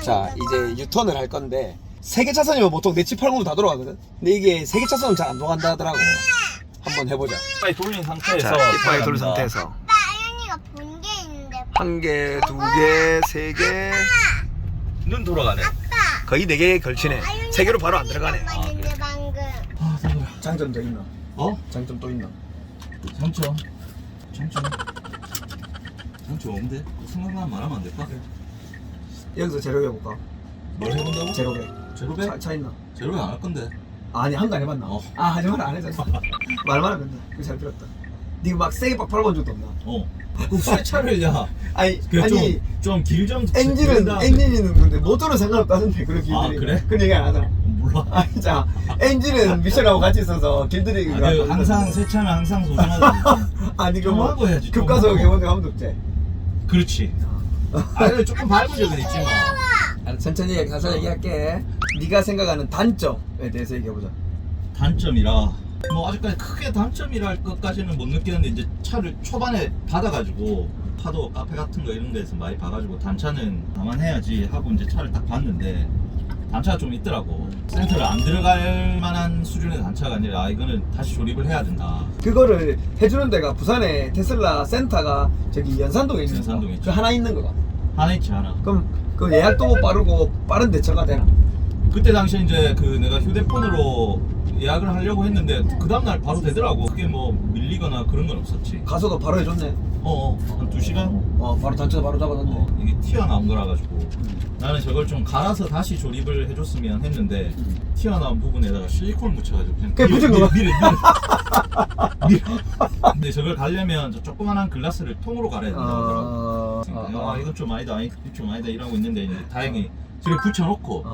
자 이제 유턴을 할 건데 3개 차선이면 보통 내 집 팔고도 다 돌아가거든. 근데 이게 3개 차선은 잘 안 돌아간다 하더라고. 한번 해보자. 이빨 돌린 상태에서. 자 이빨 돌린 상태에서 아빠, 아연이가 본 게 있는데. 1개, 2개, 3개. 눈 돌아가네. 거의 4개 걸치네. 3개로 바로 안 들어가네. 봤는데 방금. 아, 잠깐만. 장점 더 있나? 어? 장점 또 있나? 장점 없는데? 생각만 말하면 안 될까? 여기서 제로배 해볼까? 뭘 해본다고? 제로배. 제로배? 차 있나? 제로배 안 할 건데. 아니 한 거 안 해봤나? 어. 아 하지만 안 해봤어. 말만 하면 된다. 그거 잘 필요없다. 니가 막 세게 막 밟아본 적도 없나? 새 차를 야. 아니 아니 좀 길 좀. 엔진은 근데 모tor은 상관없다는데 그런 길들이. 아, 그래? 그런 얘기 안 하더라. 몰라. 아니 자 엔진은 미션하고 같이 있어서 길들이 아, 항상 새 차는 항상 소중하다. 아니 좀 그뭐 하고 해야지. 좀 급가속 하고. 해본 적 한 번도 없지. 그렇지. 아니 조금 밟은 적은 있지만. 천천히 얘기할게. 네가 생각하는 단점에 대해서 얘기해보자. 단점이라 뭐 아직까지 크게 단점이랄 것까지는 못 느끼는데 이제 차를 초반에 받아가지고 파도 카페 같은 거 이런 데서 많이 봐가지고 단차는 감안해야지 하고 이제 차를 딱 봤는데 단차가 좀 있더라고. 센터를 안 들어갈 만한 수준의 단차가 아니라 아 이거는 다시 조립을 해야 된다. 그거를 해주는 데가 부산에 테슬라 센터가 저기 연산동에 있는 연산동에 거. 있죠. 그 하나 있는 거가. 하나 있지 하나. 그럼 그 예약도 빠르고 빠른 대처가 되나? 그때 당시에 이제 그 내가 휴대폰으로 예약을 하려고 했는데 그 다음날 바로 되더라고. 그게 뭐 밀리거나 그런 건 없었지. 가서도 바로 해줬네. 한 2시간? 바로 단차 바로 잡아줬네. 이게 튀어나온 거라 가지고 나는 저걸 좀 갈아서 다시 조립을 해줬으면 했는데 튀어나온 부분에다가 실리콘을 묻혀가지고 그냥 그게 붙인 거야? 밀어. 근데 저걸 가려면 저 조그만한 글라스를 통으로 갈아야 된다고 하더라고. 아 이건 좀 아니다 이건 좀 아니다 이러고 있는데 이제 다행히 저를 붙여놓고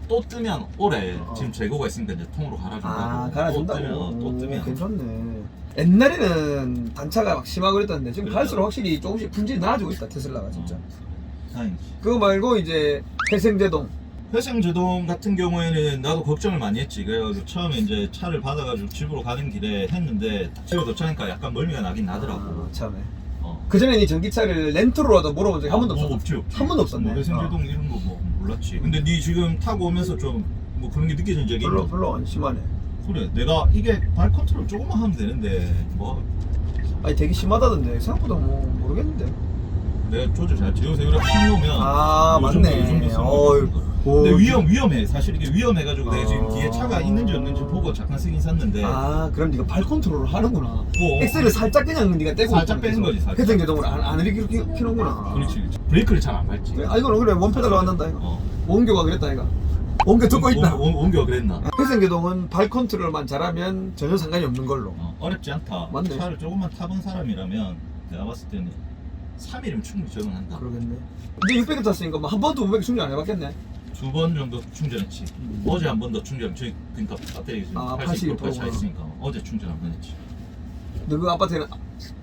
또 뜨면 올해 지금 재고가 있으니까 이제 통으로 갈아준다고. 갈아준다고. 또 뜨면 괜찮네. 옛날에는 단차가 막 심하고 그랬던데 지금 갈수록 확실히 조금씩 품질이 나아지고 있다 테슬라가 진짜. 다행이지. 그거 말고 이제 회생제동. 회생제동 같은 경우에는 나도 걱정을 많이 했지. 그래가지고 처음에 이제 차를 받아가지고 집으로 가는 길에 했는데 집에 도착하니까 약간 멀미가 나긴 나더라고. 처음에. 그 전에 이 전기차를 렌트로라도 물어본 적이 한 번도 없었어. 없지. 한 번도 없었네. 뭐 회생제동 이런 거 뭐 몰랐지. 근데 니 지금 타고 오면서 좀 뭐 그런 게 느껴진 적이 있나? 별로 안 심하네. 그래 내가 이게 발 컨트롤 조금만 하면 되는데 뭐 아니 되게 심하다던데 생각보다 뭐 모르겠는데. 내가 조절 잘 지어서 이렇게 탁 놓으면 맞네. 근데 위험해. 사실 이게 위험해가지고 내가 지금 뒤에 차가 있는지 없는지 보고 잠깐 쓰긴 샀는데 그럼 네가 발 컨트롤을 하는구나. 엑셀을 살짝 그냥 네가 떼고 살짝 빼는 거지. 살짝. 회생제동을 안 이렇게 키는구나. 그렇지. 브레이크를 잘 안 밟지. 이거는 그래 원페달로 한단다 이거. 원교가 그랬다 이거. 원교 듣고 있다. 원교가 그랬나? 회생제동은 발 컨트롤만 잘하면 전혀 상관이 없는 걸로. 어렵지 않다. 맞네. 차를 조금만 타본 사람이라면 내가 봤을 때는 3일이면 충분히 적응한다. 그러겠네. 이제 600을 탔으니까 뭐 한 번도 500 충전 안 해봤겠네. 2번 정도 충전했지. 어제 한 번 더 충전. 저희 그러니까 배터리 지금 80%까지 차 있으니까 어제 충전 한 번 했지. 근데 그 아파트에는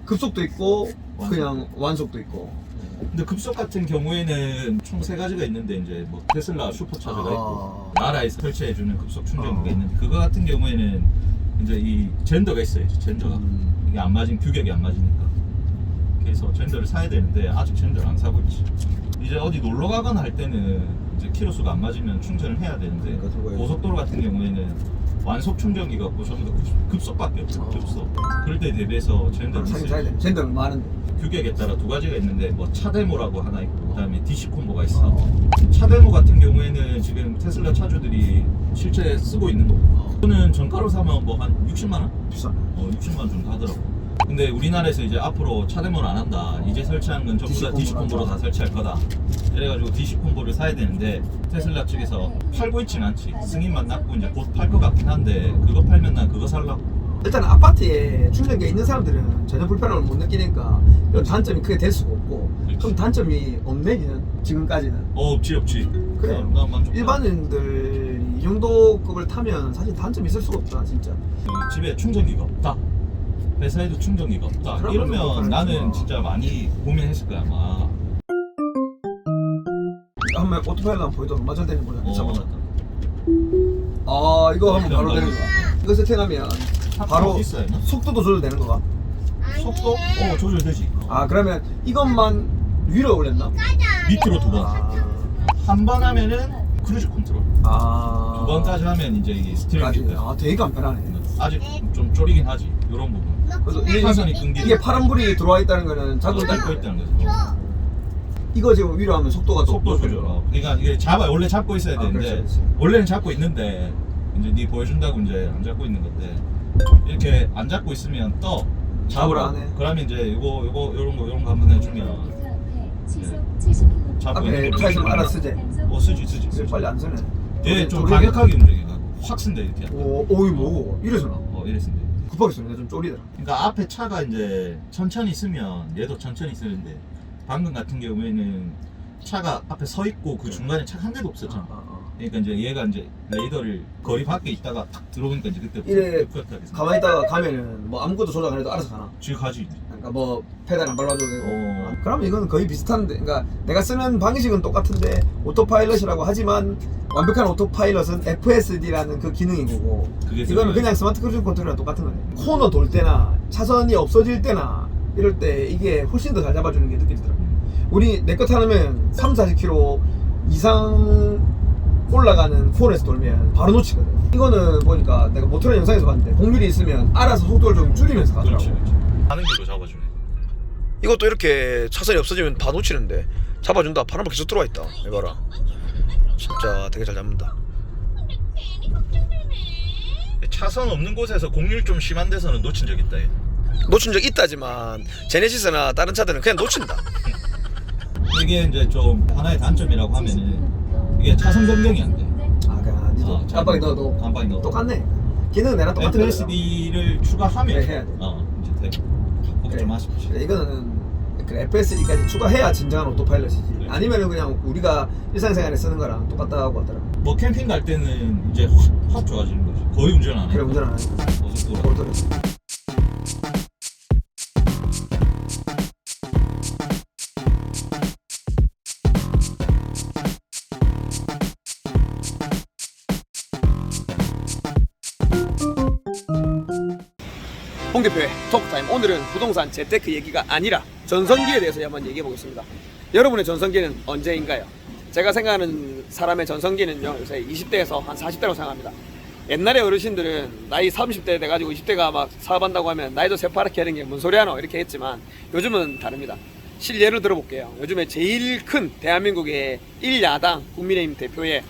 급속도 있고 완속도 그냥 완속도 있고. 근데 급속 같은 경우에는 총 3가지가 있는데 이제 뭐 테슬라 슈퍼차저가 있고 나라에서 설치해주는 급속 충전기가 있는데 그거 같은 경우에는 이제 이 젠더가 있어요. 젠더가 이게 안 맞은 규격이 안 맞으니까 그래서 젠더를 사야 되는데 아직 젠더를 안 사고 있지. 이제 어디 놀러 가거나 할 때는 이제 키로수가 안 맞으면 충전을 해야 되는데 고속도로 같은 경우에는 완속 충전기가 없고 전부 다 급속밖에 없어. 급속. 그럴 때 대비해서 젠더를 사야 돼. 젠더는 많은데. 규격에 따라 2가지가 있는데 뭐 차데모라고 하나 있고 그다음에 DC 콤보가 있어. 차데모 같은 경우에는 지금 테슬라 차주들이 실제 쓰고 있는 거고 그거는 정가로 사면 뭐 한 60만 원? 비싸네. 60만 원 정도 하더라고. 근데 우리나라에서 이제 앞으로 차데모를 안 한다. 이제 설치하는 건 전부 다 DC 콤보로 다 설치할 거다. 이래가지고 DC 콤보를 사야 되는데 테슬라 측에서 팔고 있진 않지. 승인만 났고 이제 곧 팔 것 같긴 한데 그거 팔면 난 그거 살라고. 일단 아파트에 충전기가 있는 사람들은 전혀 불편함을 못 느끼니까 이런 단점이 크게 될 수가 없고. 그럼 단점이 없네 니는 지금까지는. 없지. 그래. 난 만족해. 일반인들이 이 정도 급을 타면 사실 단점이 있을 수가 없다 진짜. 집에 충전기가 없다. 회사에도 충전기가 없다. 이러면 나는 진짜 많이 고민했을 거야 아마. 한번 오토바이로 한번 보여줘. 얼마 전 되는 거잖아. 맞다. 이거 하면 바로 되는 거야. 이거 세팅하면 바로 있어요, 나? 속도도 조절되는 거가. 속도? 조절되지. 그러면 이것만 위로 올렸나? 밑으로 2번. 한 번 하면은 크루즈 컨트롤, 두 번까지 하면 이제 이게 스티어링 휠. 되게 간편하네. 아직 좀 쪼리긴 하지. 이런 부분. 그래서 차선이 끊기는. 이게 파란불이 들어와 있다는 거는 자동 닦고 있다는 거죠. 이거 지금 위로 하면 속도가 또 속도 조절. 그러니까 이게 원래 잡고 있어야 되는데 그렇지. 원래는 잡고 있는데 이제 네 보여준다고 이제 안 잡고 있는 건데 이렇게 안 잡고 있으면 떠. 잡으라 하네. 그러면 이제 요런 거 한번 해주면 잡고 앞에 있는 차 있으면 거 알아서 쓰지. 쓰지. 이제 빨리 안 쓰네. 얘좀 가격하게 움직이가 확 쓴다 이렇게. 오이 뭐고 이래서나 이래 쓴다. 급하게 쓰네. 좀 쫄리더라. 그러니까 앞에 차가 이제 천천히 쓰면 얘도 천천히 쓰는데 방금 같은 경우에는 차가 앞에 서 있고 그 중간에 차가 한 대도 없었잖아. 그러니까 이제 얘가 이제 레이더를 거리 밖에 있다가 탁 들어오니까 이제 그때부터 이래 급하게 쓴다. 가만히 있다가 가면은 뭐 아무것도 조작 안 해도 알아서 가나. 지금 가지. 그러니까 뭐 페달 안 밟아줘도 되고. 어. 그러면 이건 거의 비슷한데, 그러니까 내가 쓰는 방식은 똑같은데 오토파일럿이라고 하지만 완벽한 오토파일럿은 FSD라는 그 기능인 거고, 그게 이거는 그냥 스마트 크루즈 컨트롤이랑 똑같은 거네. 코너 돌 때나 차선이 없어질 때나 이럴 때 이게 훨씬 더 잘 잡아주는 게 느껴지더라고. 우리 내 거 타면 30-40km 이상 올라가는 코너에서 돌면 바로 놓치거든. 이거는 보니까 내가 모터런 영상에서 봤는데 공률이 있으면 알아서 속도를 좀 줄이면서 가더라고. 그렇지. 하는 길로 잡아주네. 이것도 이렇게 차선이 없어지면 다 놓치는데 잡아준다. 파란불 계속 들어와 있다. 이봐라. 진짜 되게 잘 잡는다. 차선 없는 곳에서 공률 좀 심한 데서는 놓친 적 있다. 얘. 놓친 적 있다지만 제네시스나 다른 차들은 그냥 놓친다. 이게 이제 좀 하나의 단점이라고 하면은 이게 차선 변경이 안 돼. 그냥 니도 깜빡이 넣어도 깜빡이 넣어. 똑같네. 기능은 내랑 똑같은 거야. FSD를 추가하면 그래, 해야 돼. 이제 돼. 걱정 그래. 마십시오. 이거는 그래, FSD까지 추가해야 진정한 오토파일럿이지. 그래. 아니면은 그냥 우리가 일상생활에 쓰는 거랑 똑같다고 하더라. 뭐 캠핑 갈 때는 이제 확 좋아지는 거지. 거의 운전 안 해. 그래, 운전 안 하니까. 고속도로. 골더러. 홍 대표의 톡타임. 오늘은 부동산 재테크 얘기가 아니라 전성기에 대해서 한번 얘기해 보겠습니다. 여러분의 전성기는 언제인가요? 제가 생각하는 사람의 전성기는요, 요새 20대에서 한 40대라고 생각합니다. 옛날에 어르신들은 나이 30대 돼가지고 20대가 막 사업한다고 하면 나이도 새파랗게 하는 게 뭔 소리 하노 이렇게 했지만 요즘은 다릅니다. 실예를 들어볼게요. 요즘에 제일 큰 대한민국의 1야당 국민의힘 대표의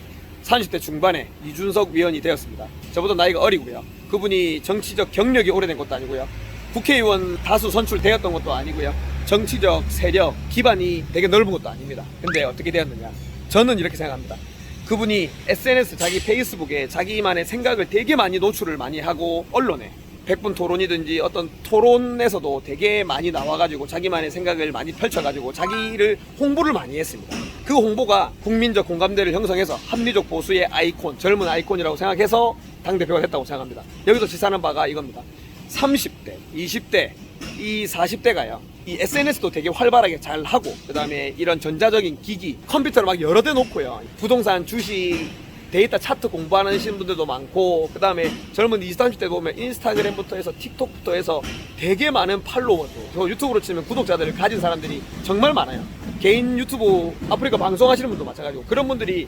30대 중반에 이준석 위원이 되었습니다. 저보다 나이가 어리고요. 그분이 정치적 경력이 오래된 것도 아니고요. 국회의원 다수 선출되었던 것도 아니고요. 정치적 세력, 기반이 되게 넓은 것도 아닙니다. 근데 어떻게 되었느냐? 저는 이렇게 생각합니다. 그분이 SNS, 자기 페이스북에 자기만의 생각을 되게 많이 노출을 많이 하고 언론에 100분 토론이든지 어떤 토론에서도 되게 많이 나와가지고 자기만의 생각을 많이 펼쳐가지고 자기를 홍보를 많이 했습니다. 그 홍보가 국민적 공감대를 형성해서 합리적 보수의 아이콘, 젊은 아이콘이라고 생각해서 당대표가 됐다고 생각합니다. 여기서 지사하는 바가 이겁니다. 30대, 20대, 이 40대가요. 이 SNS도 되게 활발하게 잘 하고, 그 다음에 이런 전자적인 기기, 컴퓨터를 막 여러 대 놓고요. 부동산, 주식, 데이터 차트 공부하시는 분들도 많고, 그 다음에 젊은 20, 30대 보면 인스타그램부터 해서 틱톡부터 해서 되게 많은 팔로워도, 저 유튜브로 치면 구독자들을 가진 사람들이 정말 많아요. 개인 유튜브 아프리카 방송하시는 분도 마찬가지고, 그런 분들이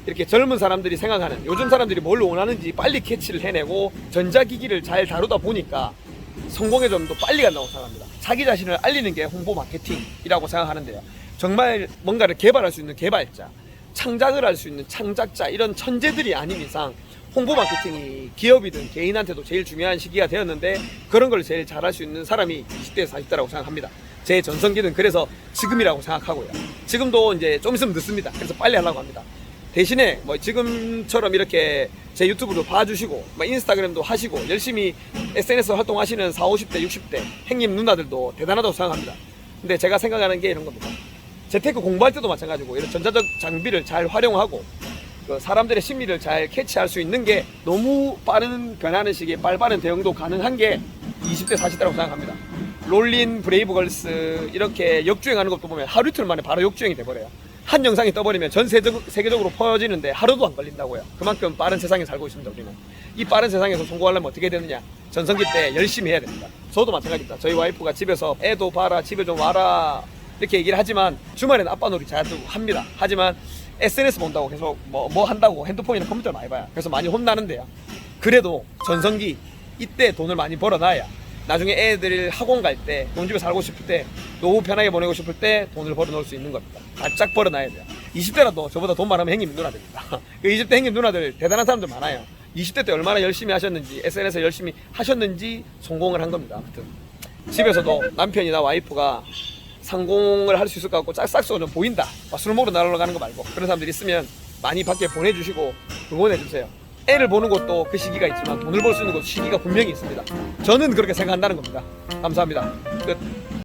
이렇게 젊은 사람들이 생각하는, 요즘 사람들이 뭘 원하는지 빨리 캐치를 해내고 전자기기를 잘 다루다 보니까 성공의 점도 빨리 간다고 생각합니다. 자기 자신을 알리는 게 홍보 마케팅이라고 생각하는데요. 정말 뭔가를 개발할 수 있는 개발자, 창작을 할 수 있는 창작자, 이런 천재들이 아닌 이상 홍보 마케팅이 기업이든 개인한테도 제일 중요한 시기가 되었는데, 그런 걸 제일 잘할 수 있는 사람이 20대, 40대라고 생각합니다. 제 전성기는 그래서 지금이라고 생각하고요. 지금도 이제 좀 있으면 늦습니다. 그래서 빨리 하려고 합니다. 대신에 뭐 지금처럼 이렇게 제 유튜브도 봐주시고 뭐 인스타그램도 하시고 열심히 SNS 활동하시는 40, 50대, 60대 행님 누나들도 대단하다고 생각합니다. 근데 제가 생각하는 게 이런 겁니다. 재테크 공부할 때도 마찬가지고 이런 전자적 장비를 잘 활용하고 그 사람들의 심리를 잘 캐치할 수 있는 게, 너무 빠른 변하는 시기에 빠른 대응도 가능한 게 20대, 40대라고 생각합니다. 롤린, 브레이브걸스 이렇게 역주행하는 것도 보면 하루 이틀 만에 바로 역주행이 돼버려요. 한 영상이 떠버리면 전 세계적으로 퍼지는데 하루도 안 걸린다고요. 그만큼 빠른 세상에 살고 있습니다. 우리는 이 빠른 세상에서 성공하려면 어떻게 되느냐, 전성기 때 열심히 해야 됩니다. 저도 마찬가지입니다. 저희 와이프가 집에서 애도 봐라, 집에 좀 와라 이렇게 얘기를 하지만 주말에는 아빠 놀이 자주 합니다. 하지만 SNS 본다고 계속 뭐 한다고 핸드폰이나 컴퓨터를 많이 봐요. 그래서 많이 혼나는데요. 그래도 전성기 이때 돈을 많이 벌어놔야 나중에 애들 학원 갈 때, 돈 집에 살고 싶을 때, 노후 편하게 보내고 싶을 때 돈을 벌어놓을 수 있는 겁니다. 바짝 벌어놔야 돼요. 20대라도 저보다 돈 많으면 행님 누나들입니다. 그 20대 행님 누나들 대단한 사람들 많아요. 20대 때 얼마나 열심히 하셨는지, SNS 열심히 하셨는지 성공을 한 겁니다. 아무튼 집에서도 남편이나 와이프가 성공을 할 수 있을 것 같고 짝싹수가 좀 보인다, 술 먹으러 나가러 가는 거 말고 그런 사람들이 있으면 많이 밖에 보내주시고 응원해주세요. 애를 보는 것도 그 시기가 있지만 돈을 벌 수 있는 것도 시기가 분명히 있습니다. 저는 그렇게 생각한다는 겁니다. 감사합니다. 끝.